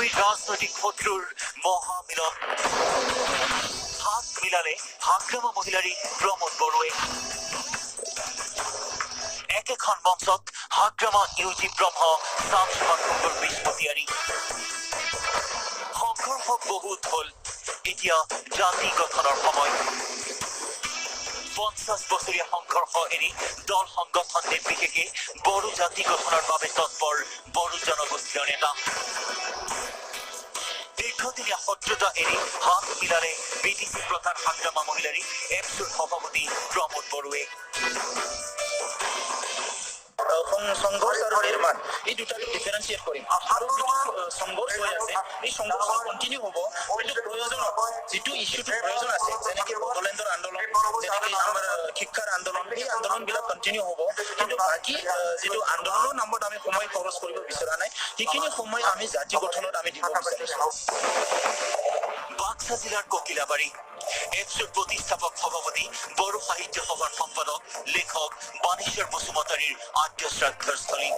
দুই ৰাজনৈতিক শত্ৰুৰ মহামিলন হাত মিলালে হাগ্ৰামা মহিলাৰী প্ৰমোদ বড়োৱে একেখন মঞ্চত হাগ্ৰামা ইউজি ব্ৰহ্ম চাংচুমা খুংগুৰ বিষ্ণুতিয়াৰী সংঘৰ্ষ বহুত হল এতিয়া জাতি গঠনৰ সময় 50 বছৰীয়া সংঘৰ্ষ এৰি দল সংগঠন নিৰ্বিশেষে বড়ো জাতি গঠনৰ বাবে তৎপৰ বড়ো জনগোষ্ঠীৰ নেতা দীৰ্ঘদিনীয়া শত্ৰুতা এৰি হাত মিলালে বিটিসি প্ৰধান হাগ্ৰামা মহিলাৰী এপসুৰ সভাপতি প্ৰমোদ বড়োৱে সংঘৰ্ষ আৰু নিৰ্মাণ এই দুটাকে ডিফাৰেন্সিয়েট কৰিম আৰু যিটো সংঘৰ্ষ হৈ আছে এই সংঘৰ্ষ কণ্টিনিউ হ'ব কিন্তু প্ৰয়োজনত যিটো ইস্যুটো প্ৰয়োজন আছে যেনেকৈ বড়োলেণ্ডৰ আন্দোলন যেনেকৈ আমাৰ শিক্ষাৰ আন্দোলন এই আন্দোলনবিলাক কণ্টিনিউ হ'ব কিন্তু বাকী যিটো আন্দোলনৰ নামত আমি সময় খৰচ কৰিব বিচৰা নাই সেইখিনি সময় আমি জাতি গঠনত আমি দিব বিচাৰিছোঁ বাক্সা জিলাৰ ককিলাবাৰী এপসুৰ প্ৰতিষ্ঠাপক সভাপতি বড়ো সাহিত্য সভাৰ সম্পাদক লেখক বাণেশ্বৰ বসুমতাৰীৰ আদ্য শ্ৰাদ্ধস্থলী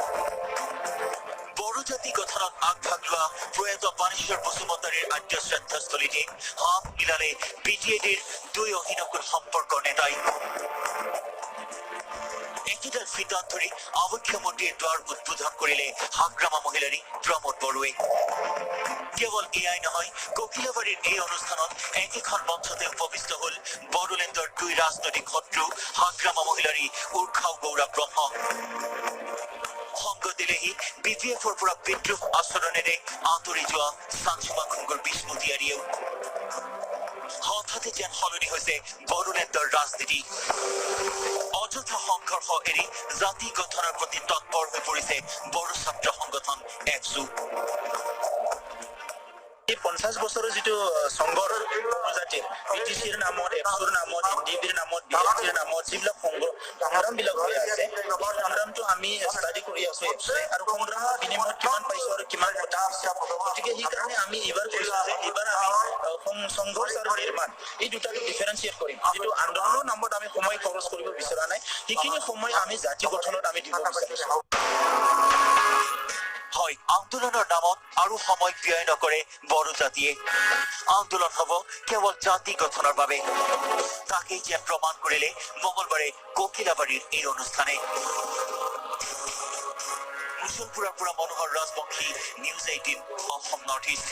বড়ো জাতি গঠনত আগভাগ লোৱা প্ৰয়াত বাণেশ্বৰ বসুমতাৰীৰ আদ্য শ্ৰাদ্ধস্থলীতে হাত মিলালে বিটিএডিৰ দুই অহিনকুল সম্পৰ্কৰ নেতাই একেডাল ফিতাত ধৰি আবক্ষ মন্দিৰ দ্বাৰ উদ্বোধন কৰিলে হাগ্ৰামা মহিলাৰী প্ৰমোদ বড়োৱে কেৱল এয়াই নহয় ককিলাবাৰীৰ এই অনুষ্ঠানত একেখন মঞ্চতে উপবিষ্ট হল বড়োলেণ্ডৰ দুই ৰাজনৈতিক শত্ৰু হাগ্ৰামা মহিলাৰী উৰ্খাও গৌৰা ব্ৰহ্ম সংগ দিলেহি বিপিএফৰ পৰা বিদ্ৰোহ আচৰণেৰে আঁতৰি যোৱা চাংচুমা খুংগুৰ বিষ্ণুতিয়াৰীয়েও হঠাতে যেন সলনি হৈছে বড়োলেণ্ডৰ ৰাজনীতি অযথা সংঘৰ্ষ এৰি জাতি গঠনৰ প্ৰতি তৎপৰ হৈ পৰিছে বড়ো ছাত্ৰ সংগঠন এপসু এই 50 বছৰৰ যিটো সংঘৰ প্ৰজাতিৰ বিটিচিৰ নামত এপসুৰ নামত এনডিবিৰ নামত বিএছটিৰ নামত যিবিলাক সংগ্ৰামবিলাক হৈ আছে এই সংগ্ৰামটো আমি ষ্টাডি কৰি আছো এপসুৱে আৰু সংগ্ৰামৰ বিনিময়ত কিমান পাইছো আৰু কিমান কথা আছে গতিকে সেইকাৰণে আমি এইবাৰ কৈছো যে এইবাৰ আমি সংঘৰ্ষ আৰু নিৰ্মাণ এই দুটাকে ডিফাৰেন্সিয়েট কৰিম যিটো আন্দোলনৰ নামত আমি সময় খৰচ কৰিব বিচৰা নাই সেইখিনি সময় আমি জাতি গঠনত আমি দিব বিচাৰিছো হয় আন্দোলনৰ নামত আৰু সময় ব্যয় নকৰে বড়ো জাতিয়ে আন্দোলন হ'ব কেৱল জাতি গঠনৰ বাবে তাকেই যে প্ৰমাণ কৰিলে মঙলবাৰে ককিলাবাৰীৰ এই অনুষ্ঠানে মুছলপুৰৰ পৰা Manohar Rajbongshi news 18 Assam north east